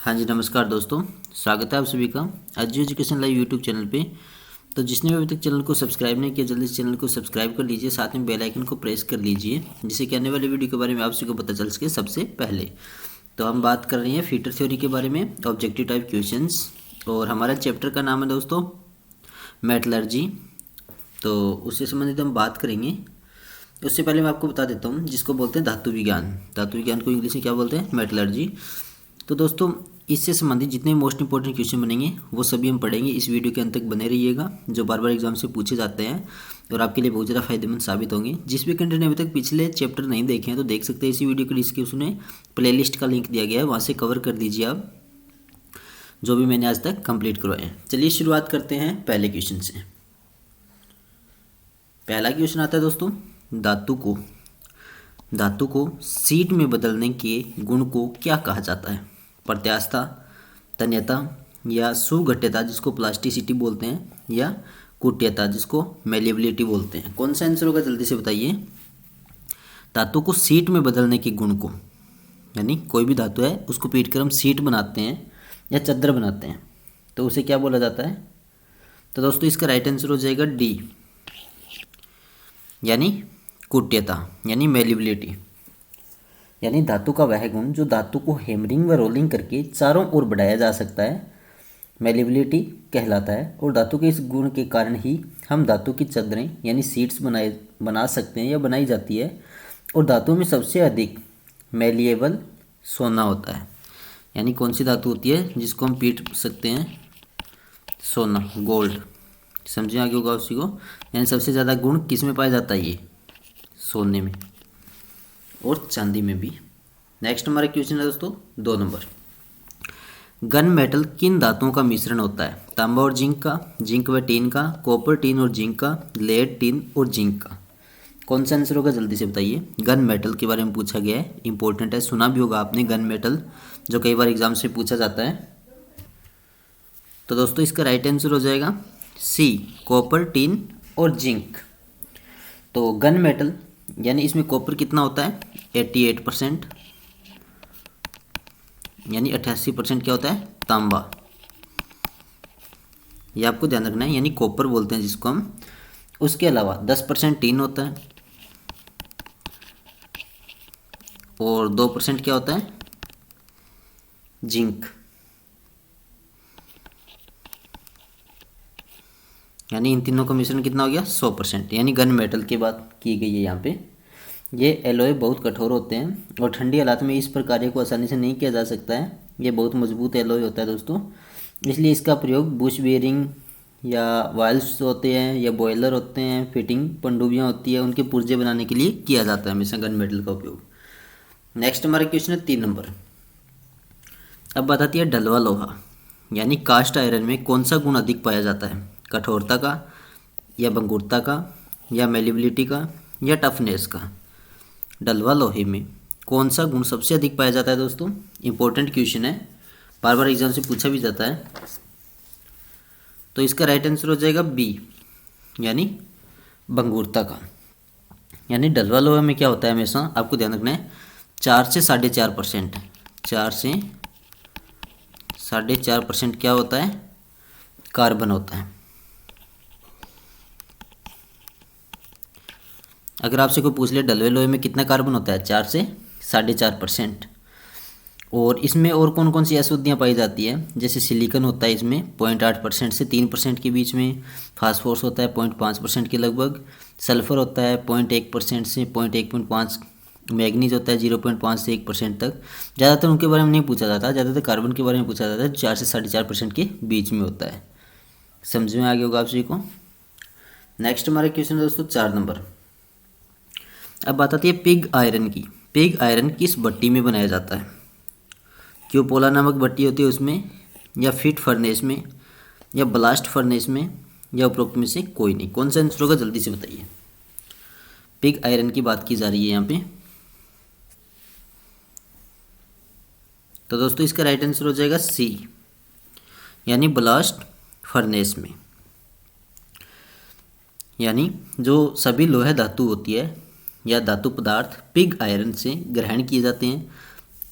हाँ जी, नमस्कार दोस्तों। स्वागत है आप सभी का edu education live YouTube channel पे। तो जिसने भी अभी तक चैनल को सब्सक्राइब नहीं किया, जल्दी से चैनल को सब्सक्राइब कर लीजिए, साथ में बेल आइकन को प्रेस कर लीजिए, जिससे कि आने वाले वीडियो के बारे में आप सभी को पता चल सके सबसे पहले। तो हम बात कर रहे हैं फीटर थ्योरी के बारे में, ऑब्जेक्टिव टाइप क्वेश्चंस, और हमारा चैप्टर का नाम है दोस्तों मेटलर्जी। तो उससे संबंधित हम बात करेंगे। उससे पहले मैं आपको बता देता हूँ, जिसको बोलते हैं धातु विज्ञान। धातु विज्ञान को इंग्लिश में क्या बोलते हैं? मेटलर्जी। तो दोस्तों, इससे संबंधित जितने मोस्ट इंपॉर्टेंट क्वेश्चन बनेंगे वो सभी हम पढ़ेंगे। इस वीडियो के अंत तक बने रहिएगा, जो बार बार एग्जाम से पूछे जाते हैं और आपके लिए बहुत ज़्यादा फायदेमंद साबित होंगे। जिस भी कैंडिडेट ने अभी तक पिछले चैप्टर नहीं देखे हैं तो देख सकते हैं, इसी वीडियो के डिस्क्रिप्शन में प्लेलिस्ट का लिंक दिया गया है, वहाँ से कवर कर दीजिए आप जो भी मैंने आज तक कंप्लीट करवाए हैं। चलिए शुरुआत करते हैं पहले क्वेश्चन से। पहला क्वेश्चन आता है दोस्तों, धातु को सीट में बदलने के गुण को क्या कहा जाता है? प्रत्यास्थता, तन्यता, या सुघट्यता जिसको प्लास्टिसिटी बोलते हैं, या कुट्यता जिसको मेलिएबिलिटी बोलते हैं। कौन सा आंसर होगा जल्दी से बताइए। धातु को सीट में बदलने के गुण को, यानी कोई भी धातु है उसको पीट कर हम सीट बनाते हैं या चादर बनाते हैं, तो उसे क्या बोला जाता है? तो दोस्तों इसका राइट आंसर हो जाएगा डी, यानी कुट्यता, यानी मेलिएबिलिटी। यानी धातु का वह गुण जो धातु को हैमरिंग व रोलिंग करके चारों ओर बढ़ाया जा सकता है, मेलिएबिलिटी कहलाता है। और धातु के इस गुण के कारण ही हम धातु की चादरें यानी सीट्स बना सकते हैं या बनाई जाती है। और धातु में सबसे अधिक मेलिएबल सोना होता है। यानी कौन सी धातु होती है जिसको हम पीट सकते हैं? सोना, गोल्ड। समझे आगे होगा उसी को। यानी सबसे ज़्यादा गुण किस में पाया जाता है? ये सोने में और चांदी में भी। नेक्स्ट हमारा क्वेश्चन है दोस्तों 2 नंबर। गन मेटल किन धातुओं का मिश्रण होता है? तांबा और जिंक का, जिंक व टीन का, कॉपर टीन और जिंक का, लेड टीन और जिंक का। कौन सा आंसर होगा जल्दी से बताइए। गन मेटल के बारे में पूछा गया है, इंपॉर्टेंट है, सुना भी होगा आपने गन मेटल, जो कई बार एग्जाम से पूछा जाता है। तो दोस्तों इसका राइट आंसर हो जाएगा सी, कॉपर टीन और जिंक। तो गन मेटल यानी इसमें कॉपर कितना होता है? 88%, यानी 88% क्या होता है? तांबा। ये आपको ध्यान रखना है, यानी कॉपर बोलते हैं जिसको हम। उसके अलावा 10% टीन होता है और 2% क्या होता है? जिंक। यानी इन तीनों का मिश्रण कितना हो गया? 100%। यानी गन मेटल की बात की गई है यहाँ पे। ये एलॉय बहुत कठोर होते हैं और ठंडी हालात में इस पर कार्य को आसानी से नहीं किया जा सकता है। ये बहुत मजबूत एलॉय होता है दोस्तों, इसलिए इसका प्रयोग बुश बेयरिंग या वाल्व्स होते हैं या बॉयलर होते हैं, फिटिंग पनडुब्बियाँ होती है, उनके पुर्जे बनाने के लिए किया जाता है हमेशा गन मेटल का उपयोग। नेक्स्ट हमारा क्वेश्चन है 3 नंबर। अब बात आती है ढलवा लोहा, यानी कास्ट आयरन में कौन सा गुण अधिक पाया जाता है? कठोरता का, या भंगुरता का, या मेलिबिलिटी का, या टफनेस का। ढलवा लोहे में कौन सा गुण सबसे अधिक पाया जाता है दोस्तों? इंपॉर्टेंट क्वेश्चन है, बार बार एग्जाम से पूछा भी जाता है। तो इसका राइट आंसर हो जाएगा बी, यानी भंगुरता का। यानी ढलवा लोहे में क्या होता है, हमेशा आपको ध्यान रखना है, 4 से 4.5%, 4 से 4.5% क्या होता है? कार्बन होता है। अगर आपसे कोई पूछ ले ढलवे लोहे में कितना कार्बन होता है? 4 से 4.5%। और इसमें और कौन कौन सी अशुद्धियाँ पाई जाती है? जैसे सिलिकॉन होता है इसमें 0.8% से 3% के बीच में, फास्फोरस होता है 0.5% के लगभग, सल्फर होता है 0.1% से 0.1.5, मैग्नीज होता है 0.5 से 1% तक। ज़्यादातर उनके बारे में नहीं पूछा जाता, ज़्यादातर कार्बन के बारे में पूछा जाता है, 4 से 4.5% के बीच में होता है। समझ में आ गया होगा आप सभी को। नेक्स्ट हमारा क्वेश्चन है दोस्तों 4 नंबर। अब बात आती है पिग आयरन की। पिग आयरन किस भट्टी में बनाया जाता है? क्यूपोला नामक भट्टी होती है उसमें, या फिट फर्नेस में, या ब्लास्ट फर्नेस में, या उपरोक्त में से कोई नहीं। कौन सा आंसर होगा जल्दी से बताइए। पिग आयरन की बात की जा रही है यहाँ पे। तो दोस्तों इसका राइट आंसर हो जाएगा सी, यानी ब्लास्ट फर्नेस में। यानी जो सभी लोहा धातु होती है या धातु पदार्थ पिग आयरन से ग्रहण किए जाते हैं,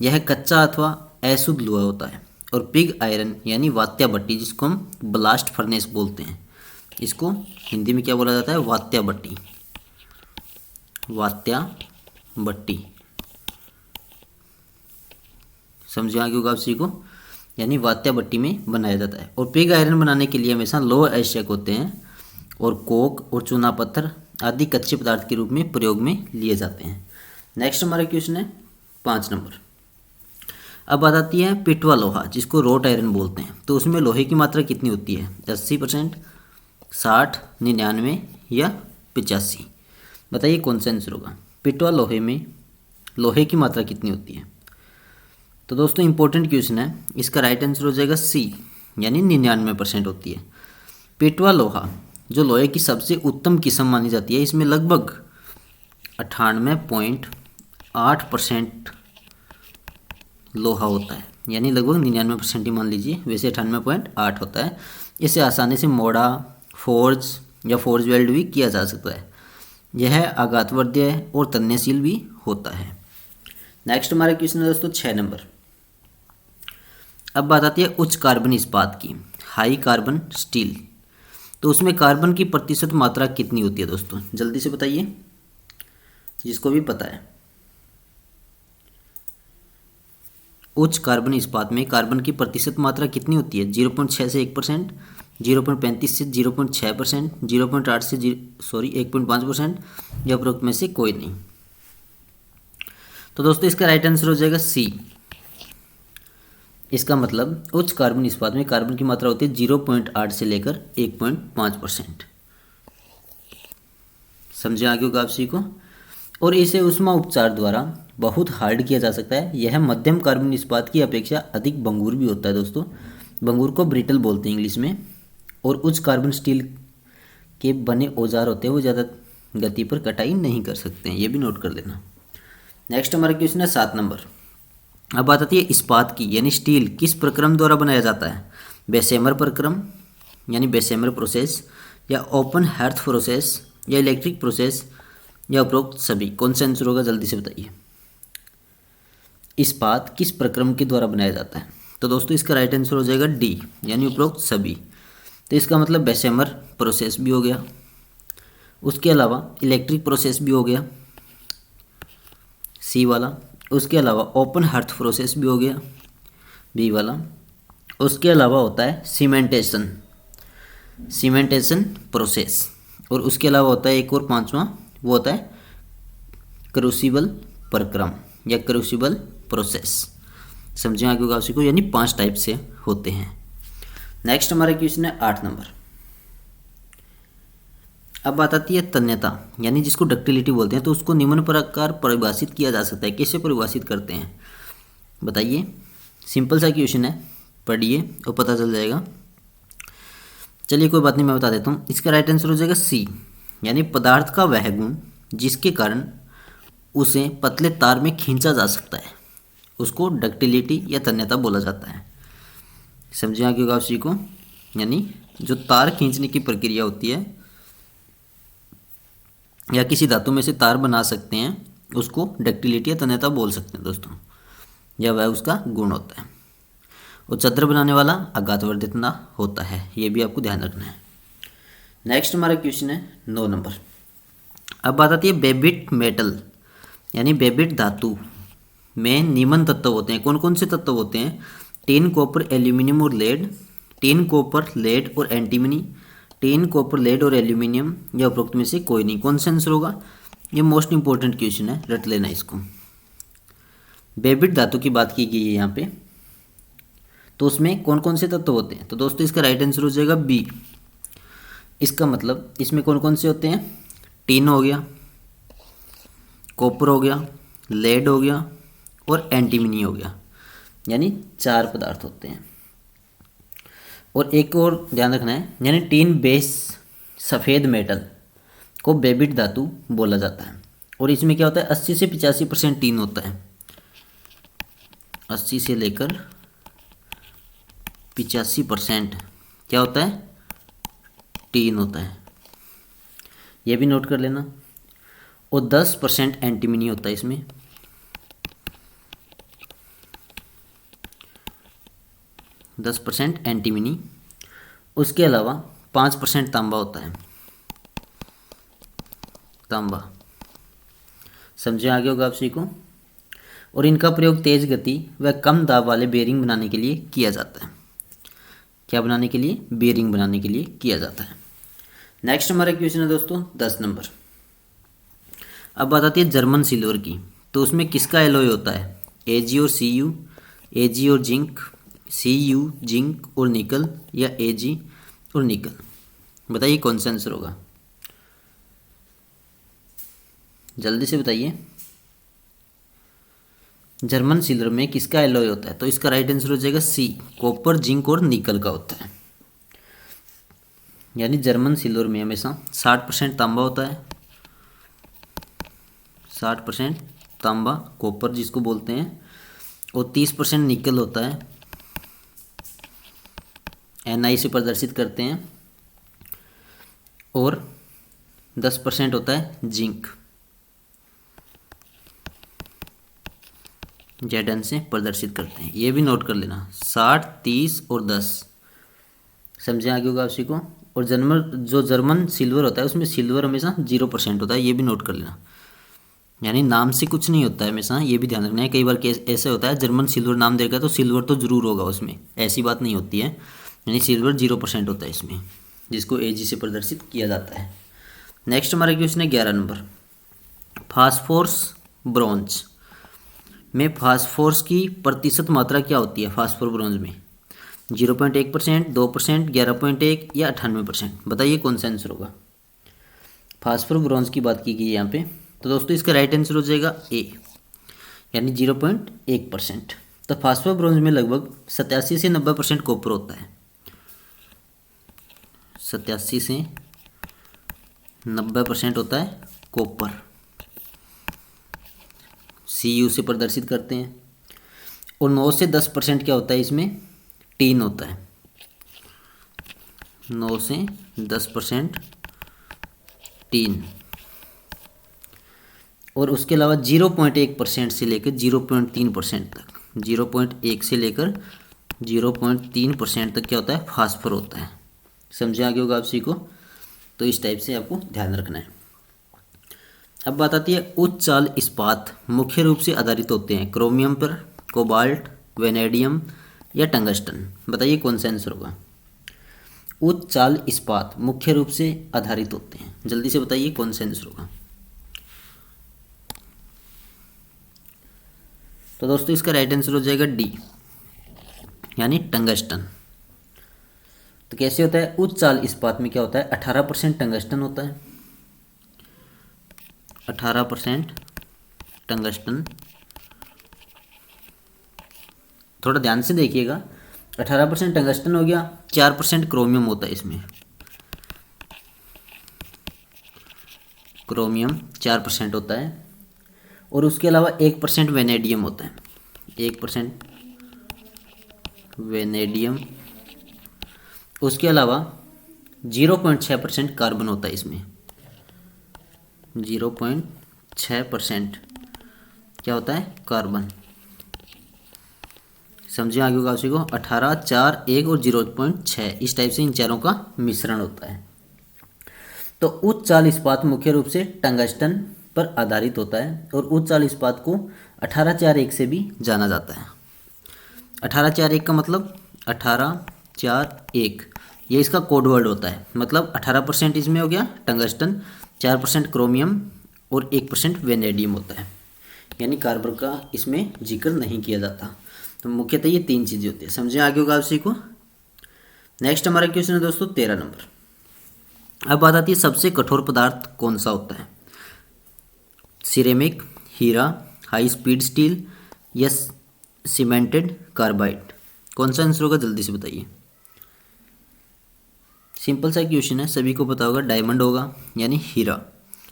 यह कच्चा अथवा अशुद्ध लोहा होता है और पिग आयरन यानी वात्या भट्टी, जिसको हम ब्लास्ट फर्नेस बोलते हैं, इसको हिंदी में क्या बोला जाता है, वात्या भट्टी, वात्या भट्टी। समझे आगे होगा आप सभी को, यानी वात्या भट्टी में बनाया जाता है। और पिग आयरन बनाने के लिए हमेशा लोह आवश्यक होते हैं और कोक और चूना पत्थर आदि कच्चे पदार्थ के रूप में प्रयोग में लिए जाते हैं। नेक्स्ट हमारा क्वेश्चन है 5 नंबर। अब बात आती है पिटवा लोहा, जिसको रोट आयरन बोलते हैं। तो उसमें लोहे की मात्रा कितनी होती है, 80%, 60, 99 या 85? बताइए कौन सा आंसर होगा। पिटवा लोहे में लोहे की मात्रा कितनी होती है? तो दोस्तों इंपॉर्टेंट क्वेश्चन है, इसका राइट आंसर हो जाएगा सी, यानी 99% होती है। पिटवा लोहा जो लोहे की सबसे उत्तम किस्म मानी जाती है, इसमें लगभग 98.8% लोहा होता है, यानी लगभग 99% ही मान लीजिए, वैसे 98.8 होता है। इसे आसानी से मोड़ा, फोर्ज या फोर्ज वेल्ड भी किया जा सकता है। यह आघातवर्ध्य और तन्यशील भी होता है। नेक्स्ट हमारा क्वेश्चन है दोस्तों 6 नंबर। अब बात आती है उच्च कार्बन इस्पात की, हाई कार्बन स्टील। तो उसमें कार्बन की प्रतिशत मात्रा कितनी होती है दोस्तों, जल्दी से बताइए, जिसको भी पता है। उच्च कार्बन इस्पात में कार्बन की प्रतिशत मात्रा कितनी होती है? 0.6 से 1%, 0.35 से 0.6%, 0.8 से 1.5% या उपरोक्त में से कोई नहीं। तो दोस्तों इसका राइट आंसर हो जाएगा सी। इसका मतलब उच्च कार्बन इस्पात में कार्बन की मात्रा होती है 0.8 से लेकर 1.5%। समझे आगे होगा आप सभी को। और इसे ऊष्मा उपचार द्वारा बहुत हार्ड किया जा सकता है। यह मध्यम कार्बन इस्पात की अपेक्षा अधिक भंगुर भी होता है दोस्तों, भंगुर को ब्रिटल बोलते हैं इंग्लिश में। और उच्च कार्बन स्टील के बने औजार होते हैं, वो ज़्यादा गति पर कटाई नहीं कर सकते हैं, ये भी नोट कर लेना। नेक्स्ट हमारा क्वेश्चन है 7 नंबर। अब बात आती है इस्पात की, यानी स्टील किस प्रक्रम द्वारा बनाया जाता है? बेसेमर प्रक्रम यानी बेसेमर प्रोसेस, या ओपन हार्थ प्रोसेस, या इलेक्ट्रिक प्रोसेस, या उपरोक्त सभी? कौन सा आंसर होगा, जल्दी से बताइए। इस्पात किस प्रक्रम के द्वारा बनाया जाता है? तो दोस्तों इसका राइट आंसर हो जाएगा डी, यानी उपरोक्त सभी। तो इसका मतलब बेसेमर प्रोसेस भी हो गया, उसके अलावा इलेक्ट्रिक प्रोसेस भी हो गया, सी वाला। उसके अलावा ओपन हार्थ प्रोसेस भी हो गया, बी वाला। उसके अलावा होता है सीमेंटेशन प्रोसेस। और उसके अलावा होता है एक और 5वां, वो होता है क्रूसिबल प्रक्रम या क्रूसिबल प्रोसेस। समझे आगे होगा को, यानी 5 टाइप से होते हैं। नेक्स्ट हमारा क्वेश्चन है 8 नंबर। अब बात आती है तन्यता, यानी जिसको डक्टिलिटी बोलते हैं। तो उसको निम्न प्रकार परिभाषित किया जा सकता है। कैसे परिभाषित करते हैं बताइए। सिंपल सा क्वेश्चन है, पढ़िए और पता चल जाएगा। चलिए कोई बात नहीं, मैं बता देता हूँ। इसका राइट आंसर हो जाएगा सी, यानी पदार्थ का वह गुण जिसके कारण उसे पतले तार में खींचा जा सकता है, उसको डक्टिलिटी या तन्यता बोला जाता है। समझे आगे होगा उसी को, यानी जो तार खींचने की प्रक्रिया होती है या किसी धातु में से तार बना सकते हैं, उसको डक्टिलिटी या तन्यता बोल सकते हैं दोस्तों, या वह उसका गुण होता है। और चद्र बनाने वाला आघातवर्धितना होता है, ये भी आपको ध्यान रखना है। नेक्स्ट हमारा क्वेश्चन है 9 नंबर। अब बात आती है बेबिट मेटल, यानी बेबिट धातु में निम्न तत्व होते हैं। कौन कौन से तत्व होते हैं? टिन, कॉपर, एल्यूमिनियम और लेड। टिन, कॉपर, लेड और एंटीमनी। टिन, कॉपर, लेड और एल्यूमिनियम, या उपरोक्त में से कोई नहीं। कौन सा आंसर होगा? ये मोस्ट इंपॉर्टेंट क्वेश्चन है, रट लेना इसको। बेबिट धातु की बात की गई है यहाँ पे, तो उसमें कौन कौन से तत्व होते हैं? तो दोस्तों इसका राइट आंसर हो जाएगा बी। इसका मतलब इसमें कौन कौन से होते हैं? टिन हो गया, कॉपर हो गया, लेड हो गया और एंटीमनी हो गया, यानी 4 पदार्थ होते हैं। और एक और ध्यान रखना है, यानी टिन बेस सफ़ेद मेटल को बेबिट धातु बोला जाता है। और इसमें क्या होता है? 80 से 85% टिन होता है, 80 से लेकर 85% क्या होता है? टिन होता है, ये भी नोट कर लेना। और 10% एंटीमनी होता है इसमें। 10% एंटीमनी। उसके अलावा 5% तांबा होता है, तांबा। समझे आगे होगा आप सभी को। और इनका प्रयोग तेज गति व कम दाब वाले बेरिंग बनाने के लिए किया जाता है। क्या बनाने के लिए? बेरिंग बनाने के लिए किया जाता है। नेक्स्ट हमारा क्वेश्चन है दोस्तों 10 नंबर। अब बात आती है जर्मन सिल्वर की। तो उसमें किसका एलॉय होता है? Ag और Cu, Ag और जिंक, Cu जिंक और निकल, या Ag और निकल? बताइए कौन सा आंसर होगा, जल्दी से बताइए। जर्मन सिल्वर में किसका एलॉय होता है? तो इसका राइट आंसर हो जाएगा सी, कॉपर जिंक और निकल का होता है। यानी जर्मन सिल्वर में हमेशा 60% तांबा होता है, 60% तांबा कॉपर जिसको बोलते हैं, और 30% निकल होता है, Ni से प्रदर्शित करते हैं, और 10% होता है जिंक, Zn से प्रदर्शित करते हैं। ये भी नोट कर लेना, 60, 30 और 10। समझे आगे होगा आप को। और जर्मन सिल्वर होता है उसमें सिल्वर हमेशा 0% होता है, ये भी नोट कर लेना। यानी नाम से कुछ नहीं होता है हमेशा, ये भी ध्यान रखना है। कई बार केस ऐसे होता है जर्मन सिल्वर नाम देगा तो सिल्वर तो जरूर होगा उसमें, ऐसी बात नहीं होती है। यानी सिल्वर 0% होता है इसमें, जिसको Ag से प्रदर्शित किया जाता है। नेक्स्ट हमारा क्वेश्चन है 11 नंबर। फास्फोरस ब्रोंज में फास्फोरस की प्रतिशत मात्रा क्या होती है? फास्फोर ब्रोंज में 0.1%, 2%, 11.1 या 98%? बताइए कौन सा आंसर होगा। फास्फोर ब्रोंज की बात की गई है यहाँ पे, तो दोस्तों इसका राइट आंसर हो जाएगा ए, यानी 0.1%। तो फास्फोर ब्रोंज में लगभग 87 से 90% कॉपर होता है, 87 से 90% होता है कॉपर। Cu से प्रदर्शित करते हैं। और 9 से 10% क्या होता है इसमें? टीन होता है, 9 से 10% टीन। और उसके अलावा 0.1% से लेकर 0.3% तक, 0.1 से लेकर 0.3% तक क्या होता है? फास्फोर होता है। समझे आगे होगा आप सभी को। तो इस टाइप से आपको ध्यान रखना है। अब बात आती है उच्च चाल इस्पात मुख्य रूप से आधारित होते हैं क्रोमियम पर, कोबाल्ट, वेनेडियम या टंगस्टन? बताइए कौन सा आंसर होगा। उच्च चाल इस्पात मुख्य रूप से आधारित होते हैं, जल्दी से बताइए कौन सा आंसर होगा। तो दोस्तों इसका राइट आंसर हो जाएगा डी, यानी टंगस्टन। तो कैसे होता है? उच्च चाल इस्पात में क्या होता है? 18% टंगस्टन होता है, 18% टंगस्टन। थोड़ा ध्यान से देखिएगा, 18% टंगस्टन हो गया, 4% क्रोमियम होता है इसमें, क्रोमियम 4% होता है। और उसके अलावा 1% वेनेडियम होता है, 1% वेनेडियम। उसके अलावा 0.6% कार्बन होता है इसमें, 0.6% क्या होता है? कार्बन। समझिए आगे होगा उसी को। 18, 4, 1 और 0.6 इस टाइप से इन चारों का मिश्रण होता है। तो उच्च चाल इस्पात मुख्य रूप से टंगस्टन पर आधारित होता है और उच्च चाल इस्पात को 1841 से भी जाना जाता है। 1841 का मतलब 1841 ये इसका कोड वर्ड होता है। मतलब 18% इसमें हो गया टंगस्टन, 4% क्रोमियम और 1% वेनेडियम होता है। यानी कार्बन का इसमें जिक्र नहीं किया जाता। तो मुख्यतः ये तीन चीज़ें होती है। समझे आगे होगा आपसी को। नेक्स्ट हमारा क्वेश्चन है दोस्तों 13 नंबर। अब बात आती है सबसे कठोर पदार्थ कौन सा होता है? सिरेमिक, हीरा, हाई स्पीड स्टील या सीमेंटेड कार्बाइड? कौन सा आंसर होगा जल्दी से बताइए। सिंपल सा क्वेश्चन है, सभी को पता होगा डायमंड होगा, यानी हीरा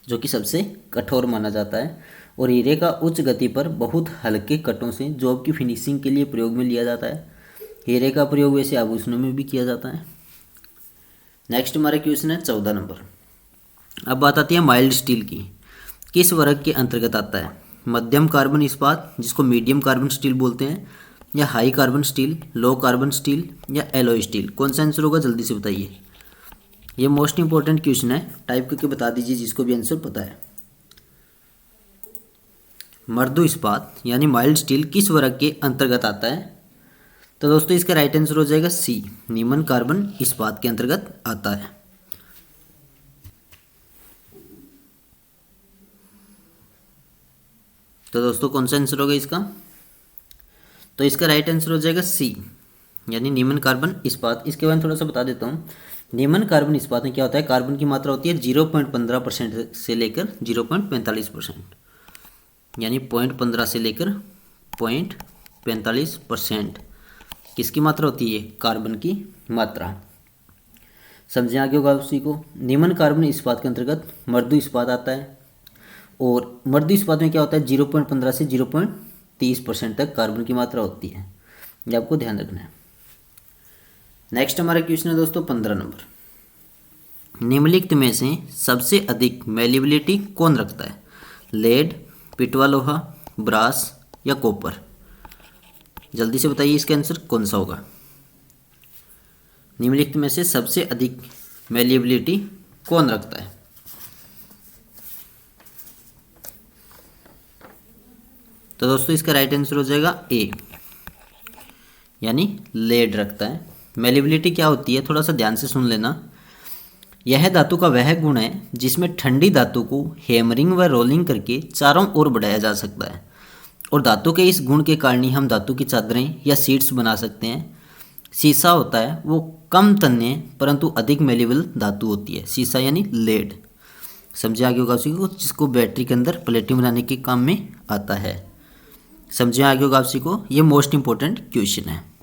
जो कि सबसे कठोर माना जाता है। और हीरे का उच्च गति पर बहुत हल्के कटों से जॉब की फिनिशिंग के लिए प्रयोग में लिया जाता है। हीरे का प्रयोग वैसे आभूषणों में भी किया जाता है। नेक्स्ट हमारा क्वेश्चन है 14 नंबर। अब बात आती है माइल्ड स्टील की। किस वर्ग के अंतर्गत आता है? मध्यम कार्बन इस्पात जिसको मीडियम कार्बन स्टील बोलते हैं, या high carbon steel, low carbon steel या एलॉय स्टील? कौन सा आंसर होगा, जल्दी से बताइए। ये मोस्ट इंपॉर्टेंट क्वेश्चन है, टाइप करके बता दीजिए जिसको भी आंसर पता है। मृदु इस्पात यानी माइल्ड स्टील किस वर्ग के अंतर्गत आता है? तो दोस्तों इसका राइट आंसर हो जाएगा सी, निम्न कार्बन इस्पात के अंतर्गत आता है। तो दोस्तों कौन सा आंसर होगा इसका? तो इसका राइट आंसर हो जाएगा सी, यानी निम्न कार्बन इस्पात। इसके बारे में थोड़ा सा बता देता हूँ। निम्न कार्बन इस्पात में क्या होता है, कार्बन की मात्रा होती है 0.15% से लेकर 0.45%, यानी 0.15 से लेकर 0.45% किसकी मात्रा होती है, कार्बन की मात्रा। समझें आगे होगा उसी को। निम्न कार्बन इस्पात के अंतर्गत मृदु इस्पात आता है, और मृदु इस्पात में क्या होता है 0.15 से 0.30% तक कार्बन की मात्रा होती है, ये आपको ध्यान रखना है। नेक्स्ट हमारा क्वेश्चन है दोस्तों 15 नंबर। निम्नलिखित में से सबसे अधिक मेलिबिलिटी कौन रखता है, लेड, पिटवा लोहा, ब्रास या कॉपर? जल्दी से बताइए इसका आंसर कौन सा होगा। निम्नलिखित में से सबसे अधिक मेलिबिलिटी कौन रखता है? तो दोस्तों इसका राइट आंसर हो जाएगा ए, यानी लेड रखता है। मेलिबिलिटी क्या होती है, थोड़ा सा ध्यान से सुन लेना। यह धातु का वह गुण है जिसमें ठंडी धातु को हैमरिंग व रोलिंग करके चारों ओर बढ़ाया जा सकता है, और धातु के इस गुण के कारण ही हम धातु की चादरें या सीट्स बना सकते हैं। सीसा होता है वो कम तन्य परंतु अधिक मेलेबल धातु होती है, सीसा यानी लेड। समझे आगे होगा उसी को, जिसको बैटरी के अंदर प्लेटिंग बनाने के काम में आता है। समझे आगे होगा उसी को, ये मोस्ट इंपॉर्टेंट क्वेश्चन है।